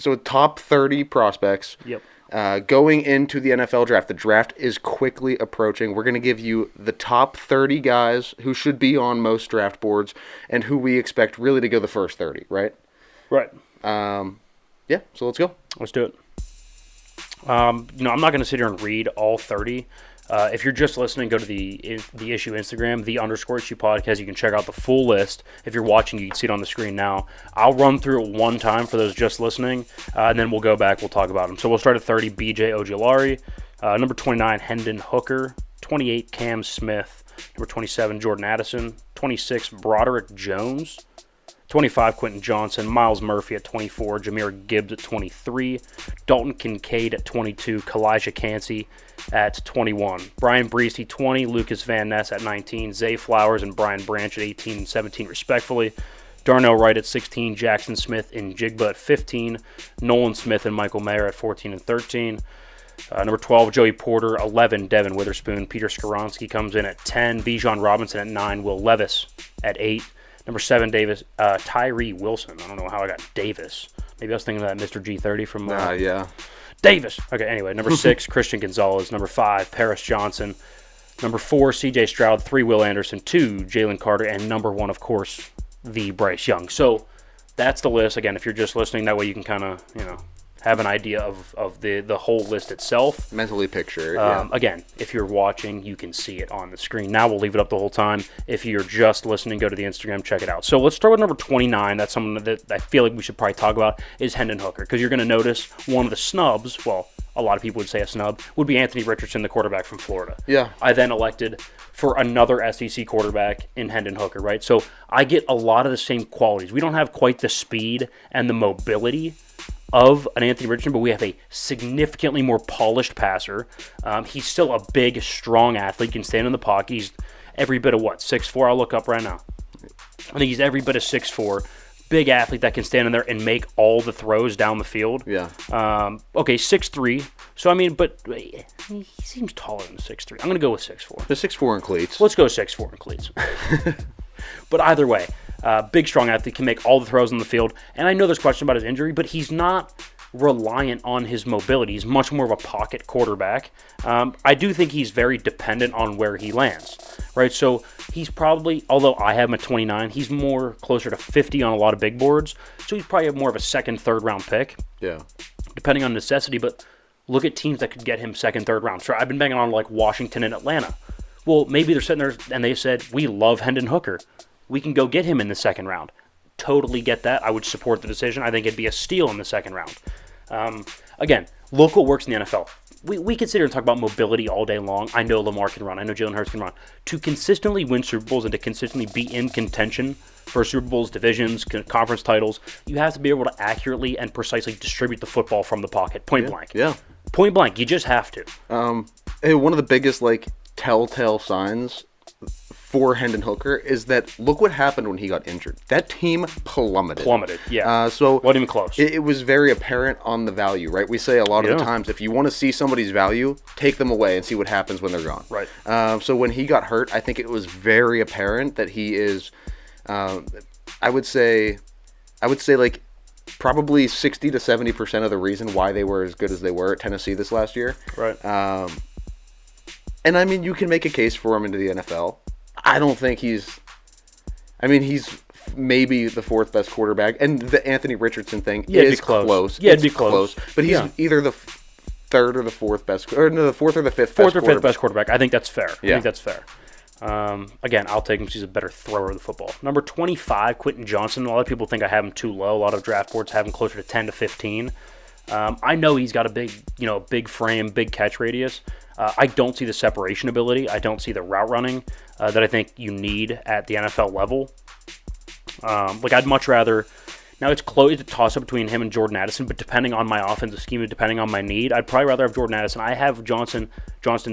So top 30 prospects. Yep. Going into the NFL draft. The draft is quickly approaching. We're going to give you the top 30 guys who should be on most draft boards and who we expect really to go the first 30, right? Right. Yeah, so let's go. Let's do it. I'm not going to sit here and read all 30. If you're just listening, go to the issue Instagram, _issue podcast. You can check out the full list. If you're watching, you can see it on the screen now. I'll run through it one time for those just listening, and then we'll go back. We'll talk about them. So we'll start at 30, B.J. Ojulari. Number 29, Hendon Hooker. 28, Cam Smith. Number 27, Jordan Addison. 26, Broderick Jones. 25, Quentin Johnson. Miles Murphy at 24. Jahmyr Gibbs at 23. Dalton Kincaid at 22. Kalijah Cansey at 21. Brian Breesty, 20. Lucas Van Ness at 19. Zay Flowers and Brian Branch at 18 and 17, respectfully. Darnell Wright at 16. Jackson Smith and Jigba at 15. Nolan Smith and Michael Mayer at 14 and 13. Number 12, Joey Porter. 11, Devin Witherspoon. Peter Skoronski comes in at 10. Bijan Robinson at 9. Will Levis at 8. Number 7, Tyree Wilson. I don't know how I got Davis. Maybe I was thinking of that Mr. G30 from... Yeah. Davis. Okay, anyway. Number 6, Christian Gonzalez. Number 5, Paris Johnson. Number 4, C.J. Stroud. 3, Will Anderson. 2, Jalen Carter. And number 1, of course, the Bryce Young. So that's the list. Again, if you're just listening, that way you can kind of, have an idea of the whole list itself. Mentally picture it, yeah. Again, if you're watching, you can see it on the screen. Now we'll leave it up the whole time. If you're just listening, go to the Instagram, check it out. So let's start with number 29. That's something that I feel like we should probably talk about, is Hendon Hooker. Because you're going to notice one of the snubs, well, a lot of people would say a snub, would be Anthony Richardson, the quarterback from Florida. Yeah. I then elected for another SEC quarterback in Hendon Hooker, right? So I get a lot of the same qualities. We don't have quite the speed and the mobility of an Anthony Richardson, but we have a significantly more polished passer. He's still a big, strong athlete, can stand in the pocket. He's every bit of 6'4"? I'll look up right now. I think he's every bit of 6'4". Big athlete that can stand in there and make all the throws down the field. Yeah. Okay, 6'3". So, I mean, but he seems taller than 6'3". I'm going to go with 6'4". The 6'4" in cleats. Let's go 6'4" in cleats. But either way, big, strong athlete, can make all the throws on the field. And I know there's question about his injury, but he's not reliant on his mobility. He's much more of a pocket quarterback. I do think he's very dependent on where he lands, right? So he's probably, although I have him at 29, he's more closer to 50 on a lot of big boards. So he's probably more of a second, third round pick. Yeah. Depending on necessity, but look at teams that could get him second, third round. So I've been banging on like Washington and Atlanta. Well, maybe they're sitting there and they said, we love Hendon Hooker. We can go get him in the second round. Totally get that. I would support the decision. I think it'd be a steal in the second round. Again, look what works in the NFL. We can sit here and talk about mobility all day long. I know Lamar can run. I know Jalen Hurts can run. To consistently win Super Bowls and to consistently be in contention for Super Bowls, divisions, conference titles, you have to be able to accurately and precisely distribute the football from the pocket, point blank. Yeah. Point blank. You just have to. One of the biggest telltale signs for Hendon Hooker is that look what happened when he got injured. That team plummeted. Yeah. So wasn't even close. It was very apparent on the value, right? We say a lot of the times, if you want to see somebody's value, take them away and see what happens when they're gone. Right. So when he got hurt, I think it was very apparent that he is, I would say probably 60 to 70% of the reason why they were as good as they were at Tennessee this last year. Right. And I mean, you can make a case for him into the NFL. I don't think he's maybe the fourth best quarterback. And the Anthony Richardson thing is close. Yeah, it'd be close. But he's either the third or the fourth best, or no, the fourth or the fifth best quarterback. I think that's fair. Yeah. I think that's fair. Again, I'll take him because he's a better thrower of the football. Number 25, Quentin Johnson. A lot of people think I have him too low. A lot of draft boards have him closer to 10 to 15. I know he's got a big frame, big catch radius. I don't see the separation ability. I don't see the route running that I think you need at the NFL level. I'd much rather. Now it's close to toss up between him and Jordan Addison, but depending on my offensive scheme, depending on my need, I'd probably rather have Jordan Addison. I have Johnston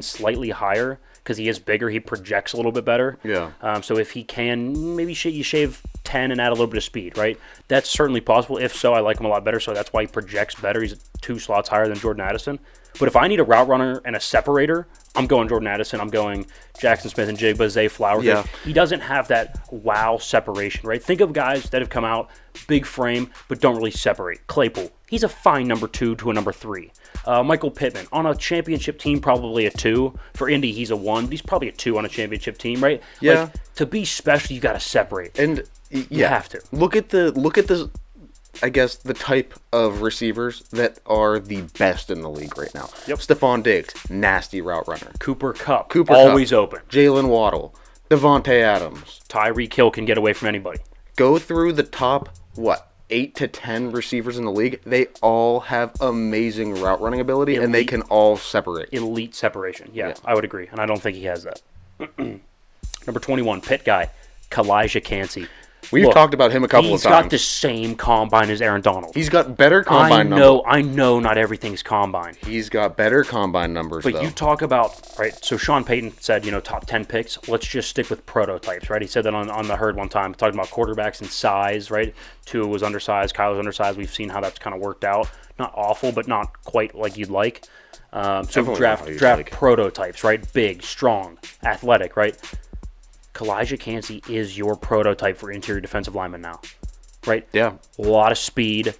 slightly higher because he is bigger. He projects a little bit better. Yeah. So if he can, maybe you shave 10 and add a little bit of speed, right? That's certainly possible. If so, I like him a lot better, so that's why he projects better. He's 2 slots higher than Jordan Addison. But if I need a route runner and a separator, I'm going Jordan Addison. I'm going Jackson Smith and Jigba, Zay Flowers. Yeah. He doesn't have that wow separation, right? Think of guys that have come out, big frame, but don't really separate. Claypool, he's a fine number 2 to a number 3. Michael Pittman, on a championship team, probably a 2. For Indy, he's a 1, but he's probably a 2 on a championship team, right? Yeah. Like, to be special, you got to separate. And You have to. Look at the I guess the type of receivers that are the best in the league right now. Yep. Stephon Diggs, nasty route runner. Cooper Kupp, Cooper always Kupp, open. Jalen Waddle, Devontae Adams. Tyreek Hill can get away from anybody. Go through the top 8 to 10 receivers in the league. They all have amazing route running ability, and they can all separate. Elite separation. Yeah, I would agree, and I don't think he has that. Number 21, Pitt guy, Kalijah Cansey. We've talked about him a couple of times. He's got the same combine as Aaron Donald. He's got better combine numbers. I know not everything's combine. He's got better combine numbers, But though. you talk about, right, so Sean Payton said, top 10 picks, let's just stick with prototypes, right? He said that on the herd one time, talking about quarterbacks and size, right? Tua was undersized, Kyle was undersized. We've seen how that's kind of worked out. Not awful, but not quite like you'd like. So draft prototypes, right? Big, strong, athletic, right? Kalijah Cansey is your prototype for interior defensive lineman now, right? Yeah. A lot of speed,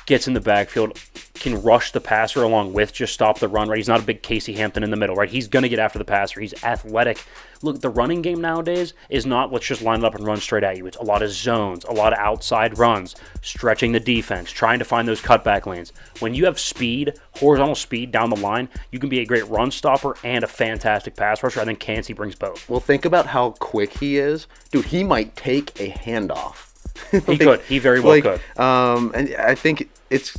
gets in the backfield, can rush the passer along with just stop the run, right? He's not a big Casey Hampton in the middle, right? He's going to get after the passer. He's athletic. Look, the running game nowadays is not let's just line it up and run straight at you. It's a lot of zones, a lot of outside runs, stretching the defense, trying to find those cutback lanes. When you have speed, horizontal speed down the line, you can be a great run stopper and a fantastic pass rusher. I think Cansey brings both. Well, think about how quick he is. Dude, he might take a handoff. He could. He very well could. And I think it's...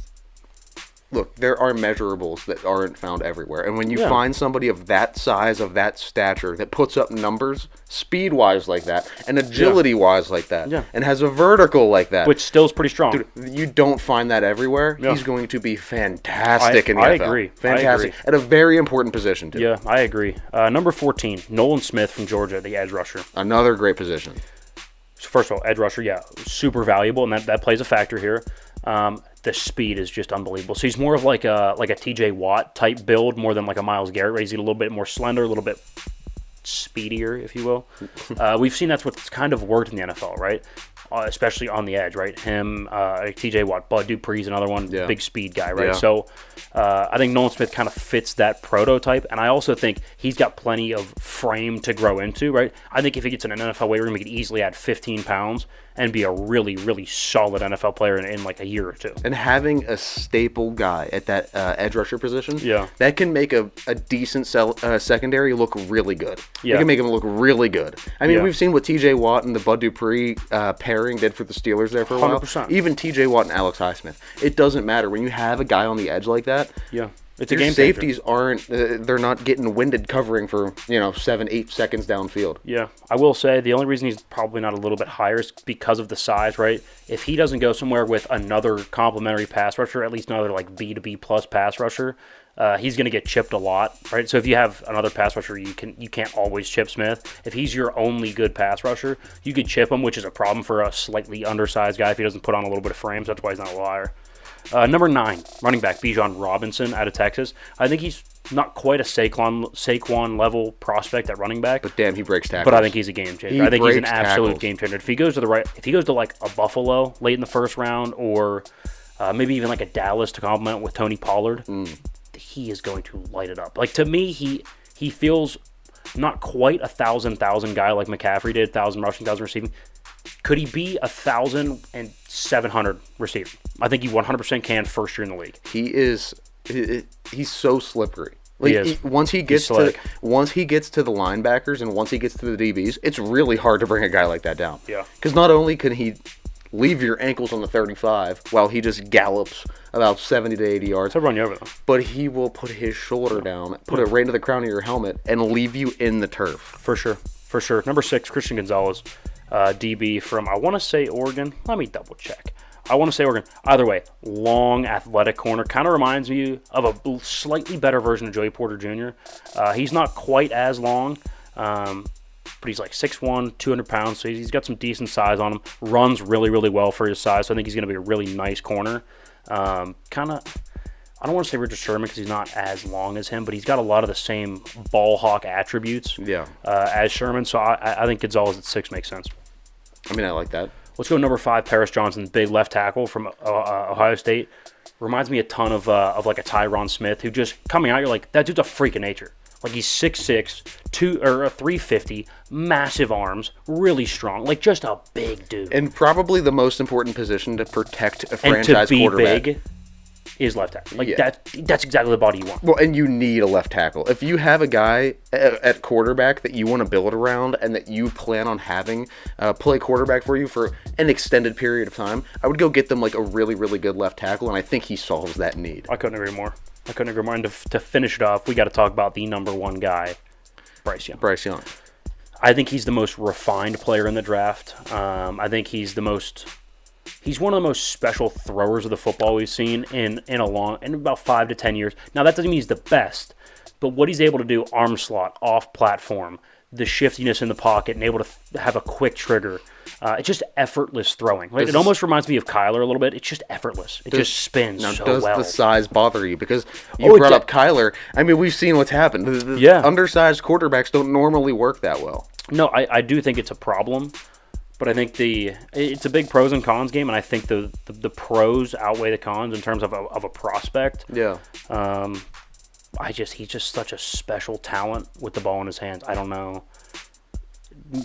Look, there are measurables that aren't found everywhere. And when you find somebody of that size, of that stature, that puts up numbers, speed-wise like that, and agility-wise like that, and has a vertical like that. Which still is pretty strong. Dude, you don't find that everywhere. Yeah. He's going to be fantastic in the NFL. I agree. Fantastic. At a very important position, too. Yeah, I agree. Number 14, Nolan Smith from Georgia, the edge rusher. Another great position. So first of all, edge rusher, super valuable, and that plays a factor here. The speed is just unbelievable. So he's more of like a TJ Watt type build, more than like a Myles Garrett. Right? He's a little bit more slender, a little bit speedier, if you will. We've seen that's what's kind of worked in the NFL, right? Especially on the edge, right? Him, TJ Watt, Bud Dupree's another one, big speed guy, right? Yeah. So I think Nolan Smith kind of fits that prototype, and I also think he's got plenty of frame to grow into, right? I think if he gets in an NFL weight room, he could easily add 15 pounds and be a really, really solid NFL player in like a year or two. And having a staple guy at that edge rusher position, that can make a decent secondary look really good. Yeah. It can make him look really good. I mean, we've seen what TJ Watt and the Bud Dupree pairing did for the Steelers there for a while. 100%. Even TJ Watt and Alex Highsmith. It doesn't matter. When you have a guy on the edge like that, it's a game safeties aren't, they're not getting winded covering for, 7-8 seconds downfield. Yeah, I will say the only reason he's probably not a little bit higher is because of the size, right? If he doesn't go somewhere with another complementary pass rusher, at least another like B to B plus pass rusher, he's going to get chipped a lot, right? So if you have another pass rusher, you can't always chip Smith. If he's your only good pass rusher, you could chip him, which is a problem for a slightly undersized guy if he doesn't put on a little bit of frame. So that's why he's not a little higher. Number 9, running back Bijan Robinson out of Texas. I think he's not quite a Saquon level prospect at running back, but damn, he breaks tackles. But I think he's a game changer. I think he's an absolute game changer. If he goes to like a Buffalo late in the first round, or maybe even like a Dallas to complement with Tony Pollard, he is going to light it up. Like, to me, he feels not quite a 1,000 guy like McCaffrey did, 1,000 rushing, 1,000 receiving. Could he be 1,700 receiving? I think he 100% can first year in the league. He's so slippery. Like, he is. Once he gets to the linebackers and once he gets to the DBs, it's really hard to bring a guy like that down. Yeah. Because not only can he leave your ankles on the 35 while he just gallops about 70 to 80 yards. He'll run you over, though. But he will put his shoulder down, put it right into the crown of your helmet, and leave you in the turf. For sure. Number 6, Christian Gonzalez, DB from, I want to say Oregon. Let me double check. I want to say Oregon. Either way, long, athletic corner. Kind of reminds me of a slightly better version of Joey Porter Jr. He's not quite as long, but he's like 6'1", 200 pounds, so he's got some decent size on him. Runs really, really well for his size, so I think he's going to be a really nice corner. I don't want to say Richard Sherman because he's not as long as him, but he's got a lot of the same ball hawk attributes as Sherman, so I think Gonzalez at 6 makes sense. I mean, I like that. Let's go number 5, Paris Johnson, big left tackle from Ohio State. Reminds me a ton of like a Tyron Smith, who just coming out, you're like, that dude's a freak of nature. Like he's 6'6", 350, massive arms, really strong, like just a big dude. And probably the most important position to protect a franchise quarterback. And to be big is left tackle. Like that's exactly the body you want. Well, and you need a left tackle. If you have a guy at quarterback that you want to build around and that you plan on having play quarterback for you for an extended period of time, I would go get them like a really, really good left tackle, and I think he solves that need. I couldn't agree more. And to finish it off, we got to talk about the number 1 guy, Bryce Young. Bryce Young. I think he's the most refined player in the draft. I think he's one of the most special throwers of the football we've seen in about 5 to 10 years. Now, that doesn't mean he's the best, but what he's able to do, arm slot, off platform, the shiftiness in the pocket, and able to have a quick trigger, it's just effortless throwing. Like, it almost reminds me of Kyler a little bit. It's just effortless. It just spins so well. Does the size bother you? Because you brought up Kyler. I mean, we've seen what's happened. The undersized quarterbacks don't normally work that well. No, I do think it's a problem. But I think it's a big pros and cons game, and I think the pros outweigh the cons in terms of a prospect. Yeah. He's just such a special talent with the ball in his hands. I don't know.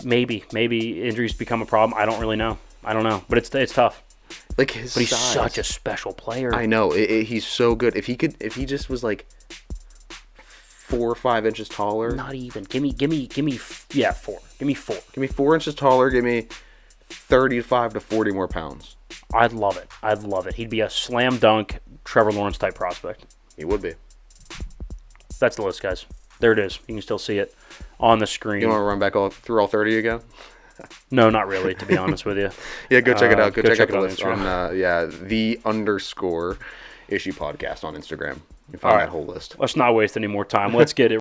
Maybe injuries become a problem. I don't really know. But it's tough. Like his But he's size. such a special player. I know. He's so good. If he just was like 4 or 5 inches taller. Not even. Give me 4. Give me 4. Give me 4 inches taller. Give me 35 to 40 more pounds. I'd love it. He'd be a slam dunk Trevor Lawrence type prospect. He would be. That's the list, guys. There it is. You can still see it on the screen. You want to run back through all 30 again? No, not really, to be honest with you. Yeah, go check it out. Go check out the on list Instagram. on the_issue podcast on Instagram. You find that whole list. Let's not waste any more time. Let's get it